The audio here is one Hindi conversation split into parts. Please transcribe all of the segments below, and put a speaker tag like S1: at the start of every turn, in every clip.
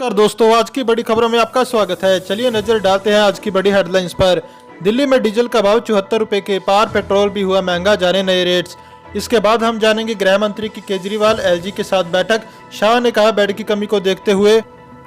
S1: नमस्कार दोस्तों, आज की बड़ी खबरों में आपका स्वागत है। चलिए नजर डालते हैं आज की बड़ी हेडलाइंस पर। दिल्ली में डीजल का भाव 74 रुपए के पार, पेट्रोल भी हुआ महंगा, जाने नए रेट्स। इसके बाद हम जानेंगे गृह मंत्री की केजरीवाल एलजी के साथ बैठक। शाह ने कहा बेड की कमी को देखते हुए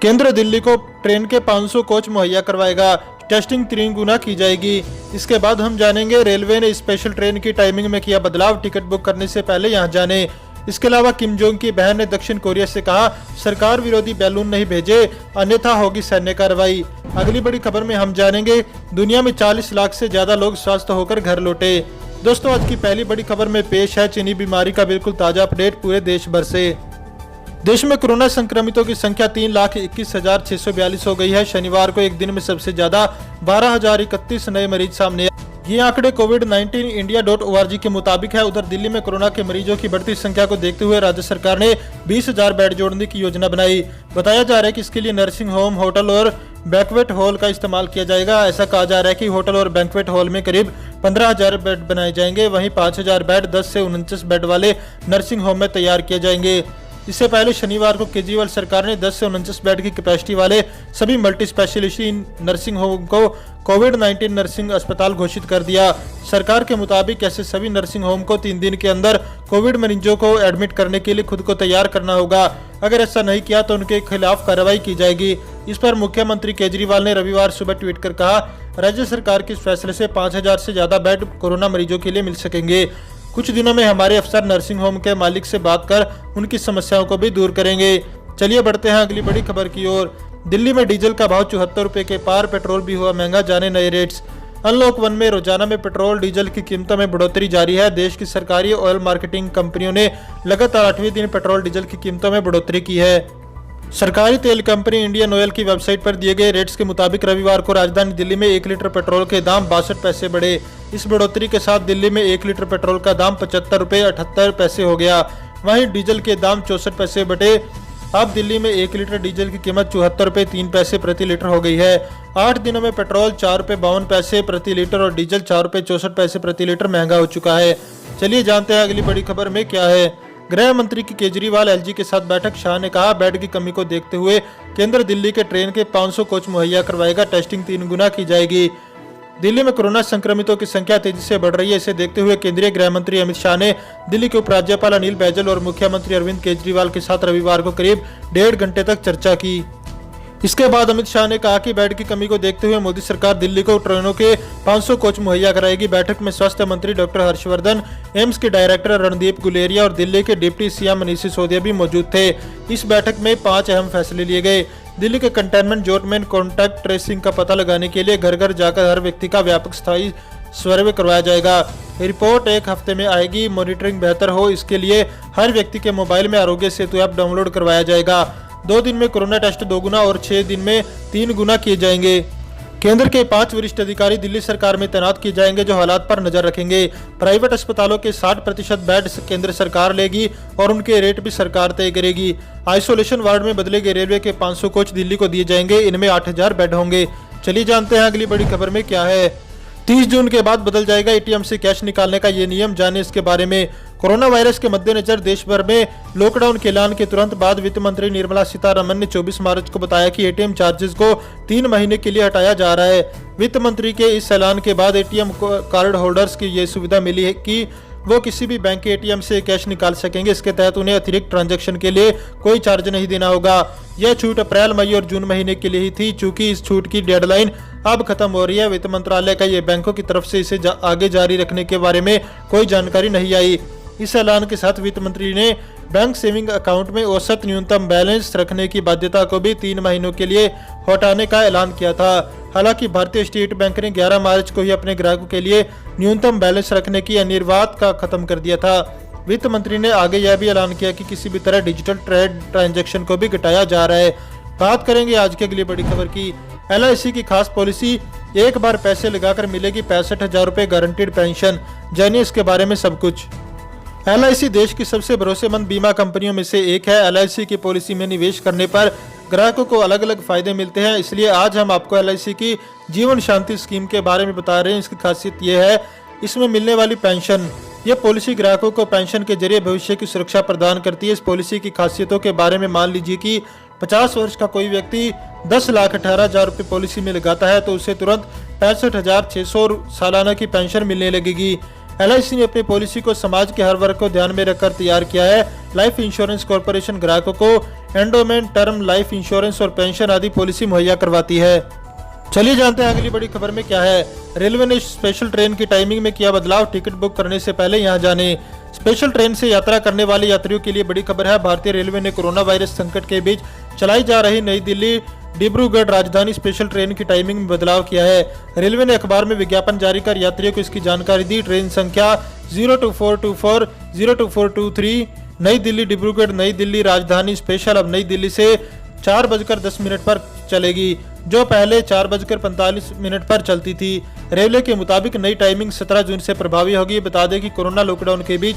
S1: केंद्र दिल्ली को ट्रेन के 500 कोच मुहैया करवाएगा, टेस्टिंग 3 गुना की जाएगी। इसके बाद हम जानेंगे रेलवे ने स्पेशल ट्रेन की टाइमिंग में किया बदलाव, टिकट बुक करने से पहले यहां जाने। इसके अलावा किम जोंग की बहन ने दक्षिण कोरिया से कहा सरकार विरोधी बैलून नहीं भेजे, अन्यथा होगी सैन्य कार्रवाई। अगली बड़ी खबर में हम जानेंगे दुनिया में 40 लाख से ज्यादा लोग स्वस्थ होकर घर लौटे। दोस्तों, आज की पहली बड़ी खबर में पेश है चीनी बीमारी का बिल्कुल ताजा अपडेट पूरे देश भर से। देश में कोरोना संक्रमितों की संख्या 3,21,642 हो गई है। शनिवार को एक दिन में सबसे ज्यादा 12,031 नए मरीज सामने आए। ये आंकड़े कोविड-19 इंडिया.org के मुताबिक है। उधर दिल्ली में कोरोना के मरीजों की बढ़ती संख्या को देखते हुए राज्य सरकार ने 20,000 बेड जोड़ने की योजना बनाई। बताया जा रहा है कि इसके लिए नर्सिंग होम, होटल और बैंक्वेट हॉल का इस्तेमाल किया जाएगा। ऐसा कहा जा रहा है कि होटल और बैंक्वेट हॉल में करीब 15,000 बेड बनाए जाएंगे। वहीं 5,000 बेड 10 से 29 बेड वाले नर्सिंग होम में तैयार किए जाएंगे। इससे पहले शनिवार को केजरीवाल सरकार ने 10 से 29 बेड की कैपेसिटी वाले सभी मल्टी स्पेशलिटी नर्सिंग होम को कोविड-19 नर्सिंग अस्पताल घोषित कर दिया। सरकार के मुताबिक ऐसे सभी नर्सिंग होम को 3 दिन के अंदर कोविड मरीजों को एडमिट करने के लिए खुद को तैयार करना होगा। अगर ऐसा नहीं किया तो उनके खिलाफ कार्रवाई की जाएगी। इस पर मुख्यमंत्री केजरीवाल ने रविवार सुबह ट्वीट कर कहा राज्य सरकार के इस फैसले से 5,000 से ज्यादा बेड कोरोना मरीजों के लिए मिल सकेंगे। कुछ दिनों में हमारे अफसर नर्सिंग होम के मालिक से बात कर उनकी समस्याओं को भी दूर करेंगे। चलिए बढ़ते हैं अगली बड़ी खबर की ओर। दिल्ली में डीजल का भाव 74 रुपए के पार, पेट्रोल भी हुआ महंगा, जाने नए रेट्स। अनलॉक 1 में रोजाना में पेट्रोल डीजल की कीमतों में बढ़ोतरी जारी है। देश की सरकारी ऑयल मार्केटिंग कंपनियों ने लगातार 8वें दिन पेट्रोल डीजल की कीमतों में बढ़ोतरी की है। सरकारी तेल कंपनी इंडियन ऑयल की वेबसाइट पर दिए गए रेट्स के मुताबिक रविवार को राजधानी दिल्ली में 1 लीटर पेट्रोल के दाम 62 पैसे बढ़े। इस बढ़ोतरी के साथ दिल्ली में 1 लीटर पेट्रोल का दाम 75 रुपए 78 पैसे हो गया। वहीं डीजल के दाम 64 पैसे बढ़े। अब दिल्ली में 1 लीटर डीजल की कीमत 74 रुपए 3 पैसे प्रति लीटर हो गई है। 8 दिनों में पेट्रोल 4 रुपए 52 पैसे प्रति लीटर और डीजल 4 रुपए 64 पैसे प्रति लीटर महंगा हो चुका है। चलिए जानते हैं अगली बड़ी खबर में क्या है। गृह मंत्री की केजरीवाल एलजी के साथ बैठक। शाह ने कहा बेड की कमी को देखते हुए केंद्र दिल्ली के ट्रेन के 500 कोच मुहैया करवाएगा, टेस्टिंग 3 गुना की जाएगी। दिल्ली में कोरोना संक्रमितों की संख्या तेजी से बढ़ रही है। इसे देखते हुए केंद्रीय गृह मंत्री अमित शाह ने दिल्ली के उपराज्यपाल अनिल बैजल और मुख्यमंत्री अरविंद केजरीवाल के साथ रविवार को करीब 1.5 घंटे तक चर्चा की। इसके बाद अमित शाह ने कहा कि बेड की कमी को देखते हुए मोदी सरकार दिल्ली को ट्रेनों के 500 कोच मुहैया कराएगी। बैठक में स्वास्थ्य मंत्री डॉक्टर हर्षवर्धन, एम्स के डायरेक्टर रणदीप गुलेरिया और दिल्ली के डिप्टी सीएम मनीष सिसोदिया भी मौजूद थे। इस बैठक में 5 अहम फैसले लिए गए। दिल्ली के कंटेनमेंट जोन में कॉन्टैक्ट ट्रेसिंग का पता लगाने के लिए घर घर जाकर हर व्यक्ति का व्यापक स्थायी सर्वे करवाया जाएगा। रिपोर्ट 1 हफ्ते में आएगी। मॉनिटरिंग बेहतर हो इसके लिए हर व्यक्ति के मोबाइल में आरोग्य सेतु ऐप डाउनलोड करवाया जाएगा। 2 दिन में कोरोना टेस्ट 2 गुना और 6 दिन में 3 गुना किए जाएंगे। केंद्र के 5 वरिष्ठ अधिकारी दिल्ली सरकार में तैनात किए जाएंगे जो हालात पर नजर रखेंगे। प्राइवेट अस्पतालों के 60% बेड केंद्र सरकार लेगी और उनके रेट भी सरकार तय करेगी। आइसोलेशन वार्ड में बदले गए रेलवे के 500 कोच दिल्ली को दिए जाएंगे। इनमें 8,000 बेड होंगे। चलिए जानते हैं अगली बड़ी खबर में क्या है। 30 जून के बाद बदल जाएगा एटीएम से कैश निकालने का ये नियम, जाने इसके बारे में। कोरोना वायरस के मद्देनजर देश भर में लॉकडाउन के ऐलान के तुरंत बाद वित्त मंत्री निर्मला सीतारमण ने 24 मार्च को बताया कि एटीएम चार्जेस को 3 महीने के लिए हटाया जा रहा है। वित्त मंत्री के इस ऐलान के बाद एटीएम कार्ड होल्डर्स की ये सुविधा मिली है कि वो किसी भी बैंक के एटीएम से कैश निकाल सकेंगे। इसके तहत उन्हें अतिरिक्त ट्रांजैक्शन के लिए कोई चार्ज नहीं देना होगा। यह छूट अप्रैल, मई और जून महीने के लिए ही थी। चूंकि इस छूट की डेडलाइन अब खत्म हो रही है, वित्त मंत्रालय का ये बैंकों की तरफ से इसे आगे जारी रखने के बारे में कोई जानकारी नहीं आई। इस ऐलान के साथ वित्त मंत्री ने बैंक सेविंग अकाउंट में औसत न्यूनतम बैलेंस रखने की बाध्यता को भी 3 महीनों के लिए हटाने का ऐलान किया था। हालांकि भारतीय स्टेट बैंक ने 11 मार्च को ही अपने ग्राहकों के लिए न्यूनतम बैलेंस रखने की अनिवार्यता का खत्म कर दिया था। वित्त मंत्री ने आगे यह भी ऐलान किया कि किसी भी तरह डिजिटल ट्रांजैक्शन को भी घटाया जा रहा है। बात करेंगे आज की अगली बड़ी खबर की। LIC की खास पॉलिसी, एक बार पैसे लगाकर मिलेगी 65,000 रुपए गारंटीड पेंशन, जानिए इसके बारे में सब कुछ। LIC देश की सबसे भरोसेमंद बीमा कंपनियों में से एक है। LIC की पॉलिसी में निवेश करने पर ग्राहकों को अलग अलग फायदे मिलते हैं। इसलिए आज हम आपको LIC की जीवन शांति स्कीम के बारे में बता रहे हैं। इसकी खासियत यह है इसमें मिलने वाली पेंशन। यह पॉलिसी ग्राहकों को पेंशन के जरिए भविष्य की सुरक्षा प्रदान करती है। इस पॉलिसी की खासियतों के बारे में मान लीजिए कि 50 वर्ष का कोई व्यक्ति 10,18,000 रुपये पॉलिसी में लगाता है तो उसे तुरंत 65,600 सालाना की पेंशन मिलने लगेगी। LIC ने अपनी पॉलिसी को समाज के हर वर्ग को ध्यान में रखकर तैयार किया है। लाइफ इंश्योरेंस कॉर्पोरेशन ग्राहकों को एंडोमेंट, टर्म लाइफ इंश्योरेंस और पेंशन आदि पॉलिसी मुहैया करवाती है। चलिए जानते हैं अगली बड़ी खबर में क्या है। रेलवे ने स्पेशल ट्रेन की टाइमिंग में किया बदलाव, टिकट बुक करने से पहले यहाँ जाने। स्पेशल ट्रेन से यात्रा करने वाले यात्रियों के लिए बड़ी खबर है। भारतीय रेलवे ने कोरोना वायरस संकट के बीच चलाई जा रही नई दिल्ली डिब्रूगढ़ राजधानी स्पेशल ट्रेन की टाइमिंग में बदलाव किया है। रेलवे ने अखबार में विज्ञापन जारी कर यात्रियों को इसकी जानकारी दी। ट्रेन संख्या 02424, 02423 नई दिल्ली डिब्रूगढ़ नई दिल्ली राजधानी स्पेशल अब नई दिल्ली से 4:10 पर चलेगी, जो पहले 4:45 पर चलती थी। रेलवे के मुताबिक नई टाइमिंग 17 जून से प्रभावी होगी। बता दें कि कोरोना लॉकडाउन के बीच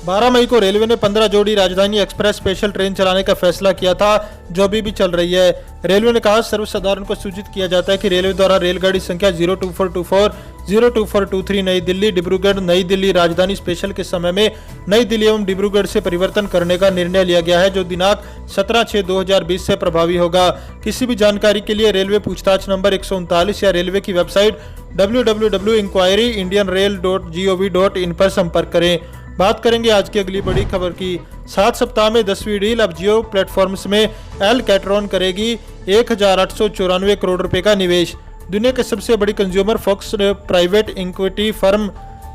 S1: 12 मई को रेलवे ने 15 जोड़ी राजधानी एक्सप्रेस स्पेशल ट्रेन चलाने का फैसला किया था, जो अभी भी चल रही है। रेलवे ने कहा सर्वसाधारण को सूचित किया जाता है कि रेलवे द्वारा रेलगाड़ी संख्या 02424, 02423 नई दिल्ली डिब्रूगढ़ नई दिल्ली राजधानी स्पेशल के समय में नई दिल्ली एवं डिब्रूगढ़ से परिवर्तन करने का निर्णय लिया गया है, जो दिनांक 17/6/2020 से प्रभावी होगा। किसी भी जानकारी के लिए रेलवे पूछताछ नंबर 139 या रेलवे की वेबसाइट www.inquiry.indianrail.gov.in पर संपर्क करें। बात करेंगे आज की अगली बड़ी खबर की। 7 सप्ताह में 10वीं डील, अब जियो प्लेटफॉर्म्स में एल कैटरॉन करेगी 1,894 करोड़ रुपए का निवेश। दुनिया के सबसे बड़ी consumer focus private equity firm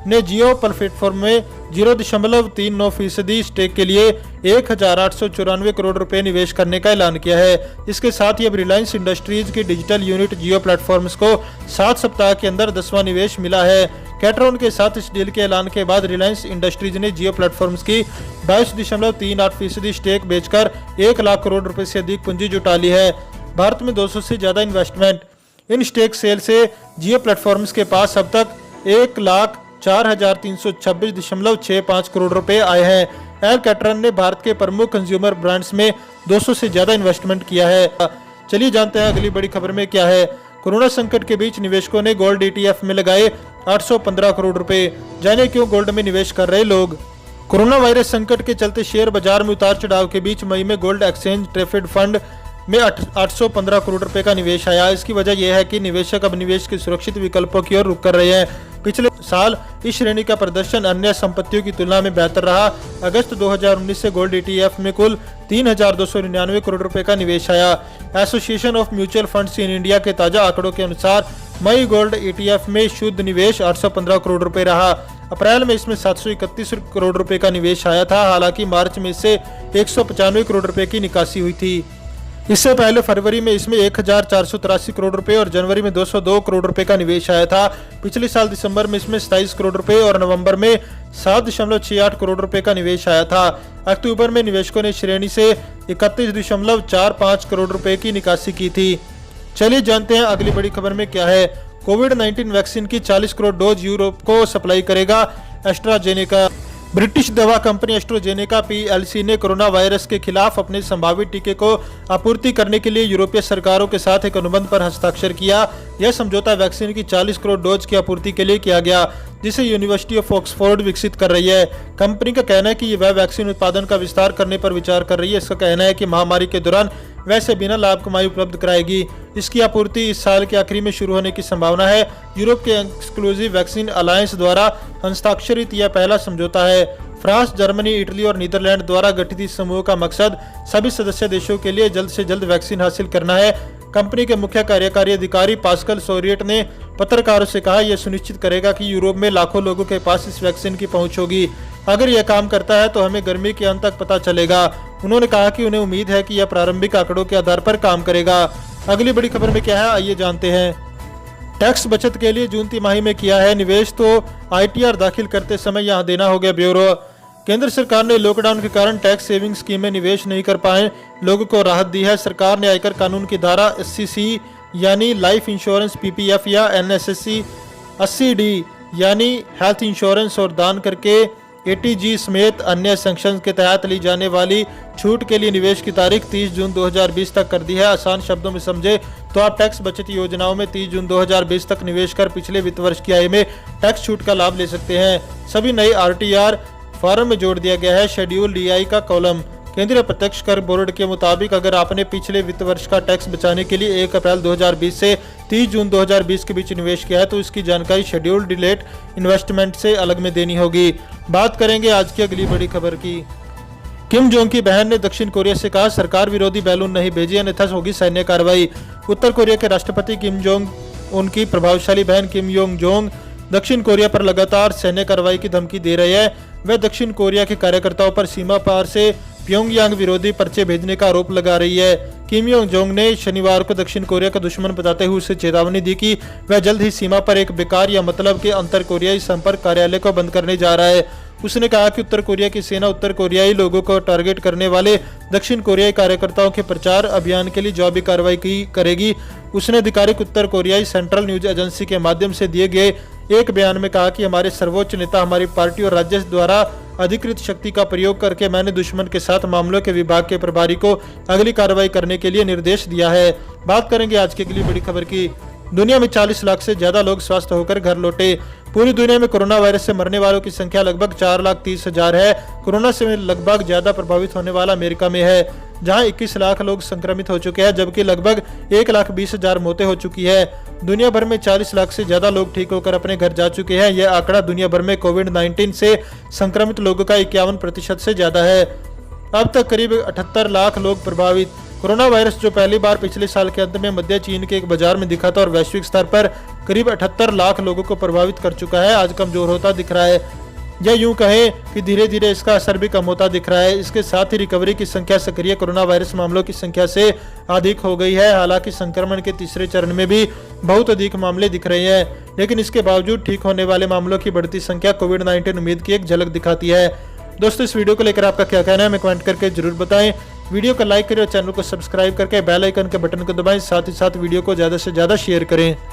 S1: ने जियो प्लेटफॉर्म में 0.39% स्टेक के लिए 1,894 करोड़ रुपए निवेश करने का ऐलान किया है। इसके साथ ही अब रिलायंस इंडस्ट्रीज की डिजिटल यूनिट जियो प्लेटफॉर्म्स को 7 सप्ताह के अंदर 10वां निवेश मिला है। कैटरॉन के साथ इस डील के ऐलान के बाद रिलायंस इंडस्ट्रीज ने जियो प्लेटफॉर्म्स की 22.38% स्टेक बेचकर 1 लाख करोड़ रुपए से अधिक पूंजी जुटा ली है। भारत में 200 से ज्यादा इन्वेस्टमेंट। इन स्टेक सेल से जियो प्लेटफॉर्म्स के पास अब तक 1,04,326.65 करोड़ रुपए आए हैं। एल कैटरॉन ने भारत के प्रमुख कंज्यूमर ब्रांड्स में 200 से ज्यादा इन्वेस्टमेंट किया है। चलिए जानते हैं अगली बड़ी खबर में क्या है। कोरोना संकट के बीच निवेशकों ने गोल्ड ETF में लगाए 815 करोड़ रुपए। जाने क्यों गोल्ड में निवेश कर रहे लोग। कोरोना वायरस संकट के चलते शेयर बाजार में उतार चढ़ाव के बीच मई में गोल्ड एक्सचेंज ट्रेडेड फंड में 815 करोड़ रुपए का निवेश आया। इसकी वजह यह है कि निवेशक अब निवेश के सुरक्षित विकल्पों की ओर रुख कर रहे हैं। पिछले साल इस श्रेणी का प्रदर्शन अन्य संपत्तियों की तुलना में बेहतर रहा। अगस्त 2019 से गोल्ड ETF में कुल 3,299 करोड़ रुपए का निवेश आया। Association of mutual funds in India के ताजा आंकड़ों के अनुसार मई गोल्ड ETF में शुद्ध निवेश 815 करोड़ रुपए रहा। अप्रैल में इसमें 731 करोड़ रुपए का निवेश आया था। हालांकि मार्च में इससे 195 करोड़ रुपए की निकासी हुई थी। इससे पहले फरवरी में इसमें 1,483 करोड़ रुपए और जनवरी में 202 करोड़ रुपए का निवेश आया था। पिछले साल दिसंबर में इसमें 27 करोड़ रुपए और नवंबर में 7.68 करोड़ रुपए का निवेश आया था। अक्टूबर में निवेशकों ने श्रेणी से 31.45 करोड़ रुपए की निकासी की थी। चलिए जानते हैं अगली बड़ी खबर में क्या है। कोविड-19 वैक्सीन की 40 करोड़ डोज यूरोप को सप्लाई करेगा एस्ट्राजेनेका। ब्रिटिश दवा कंपनी एस्ट्राजेनेका PLC ने कोरोना वायरस के खिलाफ अपने संभावित टीके को आपूर्ति करने के लिए यूरोपीय सरकारों के साथ एक अनुबंध पर हस्ताक्षर किया। यह समझौता वैक्सीन की 40 करोड़ डोज की आपूर्ति के लिए किया गया, जिसे यूनिवर्सिटी ऑफ ऑक्सफोर्ड विकसित कर रही है। कंपनी का कहना है कि वह वैक्सीन उत्पादन का विस्तार करने पर विचार कर रही है। इसका कहना है कि महामारी के दौरान वैसे बिना लाभ कमाई उपलब्ध कराएगी। इसकी आपूर्ति इस साल के आखिरी में शुरू होने की संभावना है। यूरोप के एक्सक्लूसिव वैक्सीन अलायंस द्वारा हस्ताक्षरित यह पहला समझौता है। फ्रांस, जर्मनी, इटली और नीदरलैंड द्वारा गठित इस समूह का मकसद सभी सदस्य देशों के लिए जल्द से जल्द वैक्सीन हासिल करना है। कंपनी के मुख्य कार्यकारी अधिकारी पास्कल सोरियट ने पत्रकारों से कहा, यह सुनिश्चित करेगा कि यूरोप में लाखों लोगों के पास इस वैक्सीन की पहुंच होगी। अगर यह काम करता है तो हमें गर्मी के अंत तक पता चलेगा। उन्होंने कहा कि उन्हें उम्मीद है कि यह प्रारंभिक आंकड़ों के आधार पर काम करेगा। अगली बड़ी खबर में क्या है, आइए जानते हैं। टैक्स बचत के लिए जून तिमाही में किया है निवेश तो ITR दाखिल करते समय यहां देना हो गया ब्यूरो। केंद्र सरकार ने लॉकडाउन के कारण टैक्स सेविंग स्कीम में निवेश नहीं कर पाए लोगों को राहत दी है। सरकार ने आयकर कानून की धारा 80C यानी लाइफ इंश्योरेंस PPF या NSSC 80D यानी हेल्थ इंश्योरेंस और दान करके ATG समेत अन्य सैंक्शन के तहत ली जाने वाली छूट के लिए निवेश की तारीख 30 जून 2020 तक कर दी है। आसान शब्दों में समझे तो आप टैक्स बचत योजनाओं में 30 जून 2020 तक निवेश कर पिछले वित्त वर्ष की आय में टैक्स छूट का लाभ ले सकते हैं। सभी नई RTR फॉर्म में जोड़ दिया गया है शेड्यूल DI का कॉलम। केंद्रीय प्रत्यक्ष कर बोर्ड के मुताबिक अगर आपने पिछले वित्त वर्ष का टैक्स बचाने के लिए 1 अप्रैल 2020 से 30 जून 2020 के बीच निवेश किया है तो इसकी जानकारी शेड्यूल्ड डिलेट इन्वेस्टमेंट से अलग में देनी होगी। बात करेंगे आज की अगली बड़ी खबर की। किम जोंग की बहन ने दक्षिण कोरिया से कहा सरकार विरोधी बैलून नहीं भेजिए अन्यथा होगी सैन्य कार्रवाई। उत्तर कोरिया के राष्ट्रपति किम जोंग उनकी प्रभावशाली बहन किम योंग जोंग दक्षिण कोरिया पर लगातार सैन्य कार्रवाई की धमकी दे रहे हैं। वह दक्षिण कोरिया के कार्यकर्ताओं पर सीमा पार से प्योंगयांग विरोधी पर्चे भेजने का आरोप लगा रही है। किम योंग जोंग ने शनिवार को दक्षिण कोरिया का दुश्मन बताते हुए उसे चेतावनी दी कि वह जल्द ही सीमा पर एक बेकार या मतलब के अंतर कोरियाई संपर्क कार्यालय को बंद करने जा रहा है। उसने कहा कि उत्तर कोरिया की सेना उत्तर कोरियाई लोगों को टारगेट करने वाले दक्षिण कोरियाई कार्यकर्ताओं के प्रचार अभियान के लिए जवाबी कार्रवाई करेगी। उसने आधिकारिक उत्तर कोरियाई सेंट्रल न्यूज एजेंसी के माध्यम से दिए गए एक बयान में कहा कि हमारे सर्वोच्च नेता हमारी पार्टी और राज्य द्वारा अधिकृत शक्ति का प्रयोग करके मैंने दुश्मन के साथ मामलों के विभाग के प्रभारी को अगली कार्रवाई करने के लिए निर्देश दिया है। बात करेंगे आज की अगली बड़ी खबर की। दुनिया में 40 लाख से ज्यादा लोग स्वस्थ होकर घर लौटे। पूरी दुनिया में कोरोना वायरस से मरने वालों की संख्या लगभग 4,30,000 है। कोरोना से लगभग ज्यादा प्रभावित होने वाला अमेरिका में है, जहां 21 लाख लोग संक्रमित हो चुके हैं, जबकि लगभग 1,20,000 मौतें हो चुकी है। दुनिया भर में 40 लाख से ज्यादा लोग ठीक होकर अपने घर जा चुके हैं। यह आंकड़ा दुनिया भर में कोविड-19 से संक्रमित लोगों का 51% से ज्यादा है। अब तक करीब 78 लाख लोग प्रभावित। कोरोना वायरस जो पहली बार पिछले साल के अंत में मध्य चीन के एक बाजार में दिखा था और वैश्विक स्तर पर करीब 78 लाख लोगों को प्रभावित कर चुका है, आज कमजोर होता दिख रहा है, या यूं कहें कि धीरे धीरे इसका असर भी कम होता दिख रहा है। इसके साथ ही रिकवरी की संख्या सक्रिय कोरोना वायरस मामलों की संख्या से अधिक हो गई है। हालांकि संक्रमण के तीसरे चरण में भी बहुत अधिक मामले दिख रहे हैं, लेकिन इसके बावजूद ठीक होने वाले मामलों की बढ़ती संख्या कोविड-19 उम्मीद की एक झलक दिखाती है। दोस्तों, इस वीडियो को लेकर आपका क्या कहना है हमें कमेंट करके जरूर बताएं। वीडियो को लाइक करें और चैनल को सब्सक्राइब करके बेल आइकन के बटन को दबाएं। साथ ही साथ वीडियो को ज्यादा से ज्यादा शेयर करें।